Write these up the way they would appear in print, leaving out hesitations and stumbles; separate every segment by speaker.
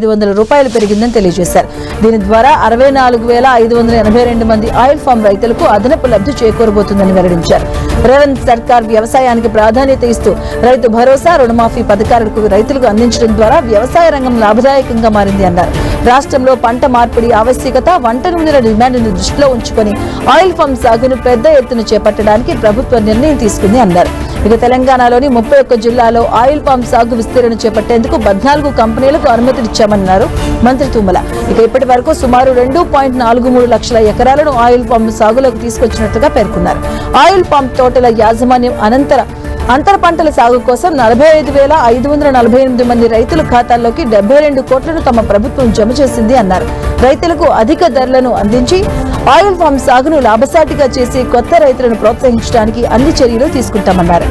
Speaker 1: రూపాయలు పెరిగిందని తెలియజేశారు. దీని ద్వారా 64,582 మంది ఆయిల్ ఫామ్ రైతులకు అదనపు లబ్ధి చేకూరబోతుందని వెల్లడించారు. రేవంత్ సర్కార్ వ్యవసాయానికి ప్రాధాన్యత ఇస్తూ రైతు భరోసా, రుణమాఫీ పథకాలకు రైతులకు అందించడం ద్వారా వ్యవసాయ రంగం లాభదాయకంగా మారింది అన్నారు. రాష్ట్రంలో పంట మార్పిడి ఆవశ్యకత, వంట నూనెల డిమాండ్ను దృష్టిలో ఉంచుకొని ఆయిల్ ఫామ్ సాగును పెద్ద ఎత్తున చేపట్టడానికి ప్రభుత్వం నిర్ణయం తీసుకుంది అన్నారు. ఇక తెలంగాణలోని 31 జిల్లాలో ఆయిల్ పామ్ సాగు విస్తరణ చేపట్టేందుకు 14 కంపెనీలకు అనుమతినిచ్చామన్నారు మంత్రి తుమ్మల. ఇక ఇప్పటి వరకు సుమారు 2.43 లక్షల ఎకరాలను ఆయిల్ పామ్ సాగులోకి తీసుకొచ్చినట్లుగా పేర్కొన్నారు. ఆయిల్ పామ్ తోటల యాజమాన్యం అంతర పంటల సాగు కోసం 45,548 మంది రైతుల ఖాతాల్లోకి 72 కోట్లను తమ ప్రభుత్వం జమ చేసింది అన్నారు. రైతులకు అధిక ధరలను అందించి ఆయిల్ ఫామ్ సాగును లాభసాటిగా చేసి కొత్త రైతులను ప్రోత్సహించడానికి అన్ని చర్యలు తీసుకుంటామన్నారు.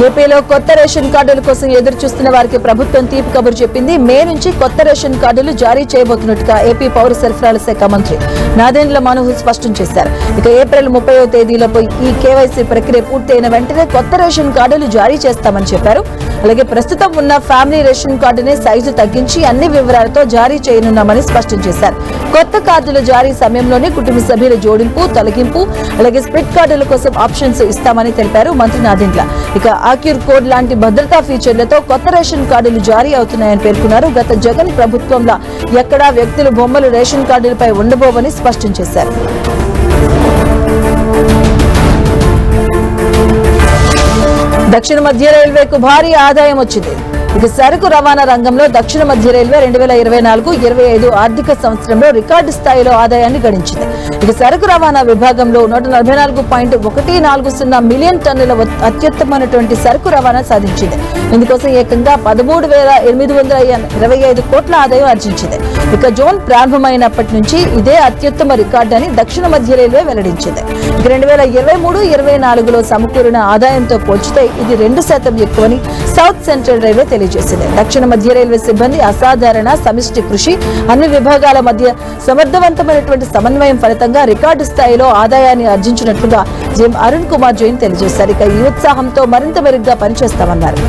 Speaker 1: ఏపీలో కొత్త రేషన్ కార్డుల కోసం ఎదురు చూస్తున్న వారికి ప్రభుత్వం తీపి కబురు చెప్పింది. మే నుంచి కొత్త రేషన్ కార్డులు జారీ చేయబోతున్నట్టుగా ఏపీ పౌర సరఫరాల శాఖ మంత్రి నాదెండ్ల మనోహర్ స్పష్టం చేశారు. ఇక ఏప్రిల్ 30వ తేదీలోపు ఈ కేవైసీ ప్రక్రియ పూర్తయిన వెంటనే కొత్త రేషన్ కార్డులు జారీ చేస్తామని చెప్పారు. అలాగే ప్రస్తుతం ఉన్న ఫ్యామిలీ రేషన్ కార్డునే సైజు తగ్గించి అన్ని వివరాలతో జారీ చేయనున్నామని స్పష్టం చేశారు. కొత్త కార్డుల జారీ సమయంలోనే కుటుంబ సభ్యుల జోడింపు, తొలగింపు, అలాగే స్ప్లిట్ కార్డుల కోసం ఆప్షన్స్ ఇస్తామని తెలిపారు మంత్రి నాదెండ్ల. ఇక ఆక్యూర్ కోడ్ లాంటి భద్రతా ఫీచర్లతో కొత్త రేషన్ కార్డులు జారీ అవుతున్నాయని పేర్కొన్నారు. గత జగన్ ప్రభుత్వంలో ఎక్కడా వ్యక్తుల బొమ్మలు రేషన్ కార్డులపై ఉండబోవని స్పష్టం చేశారు. దక్షిణ మధ్య రైల్వేకు భారీ ఆదాయం వచ్చింది. ఇక సరుకు రవాణా రంగంలో దక్షిణ మధ్య రైల్వే 2024-25 ఆర్థిక సంవత్సరంలో రికార్డు స్థాయిలో ఆదాయాన్ని గడించింది. ఇక సరుకు రవాణా విభాగంలో 144.140 మిలియన్ టన్నుల అత్యుత్తమైనటువంటి సరుకు రవాణా సాధించింది. ఇందుకోసం ఏకంగా 13,825 కోట్ల ఆదాయం ఆర్జించింది. ఇక జోన్ ప్రారంభమైనప్పటి నుంచి ఇదే అత్యుత్తమ రికార్డు అని దక్షిణ మధ్య రైల్వే వెల్లడించింది. ఇక 2023-24లో సమకూరిన ఆదాయంతో పోల్చితే ఇది 2% ఎక్కువని సౌత్ సెంట్రల్ రైల్వే తెలియజేసింది. దక్షిణ మధ్య రైల్వే సిబ్బంది అసాధారణ సమిష్టి కృషి, అన్ని విభాగాల మధ్య సమర్థవంతమైనటువంటి సమన్వయం ఫలితంగా రికార్డు స్థాయిలో ఆదాయాన్ని ఆర్జించినట్లుగా జీఎం అరుణ్ కుమార్ జైన్ తెలియజేశారు. ఇక ఈ ఉత్సాహంతో మరింత మెరుగ్గా పనిచేస్తామన్నారు.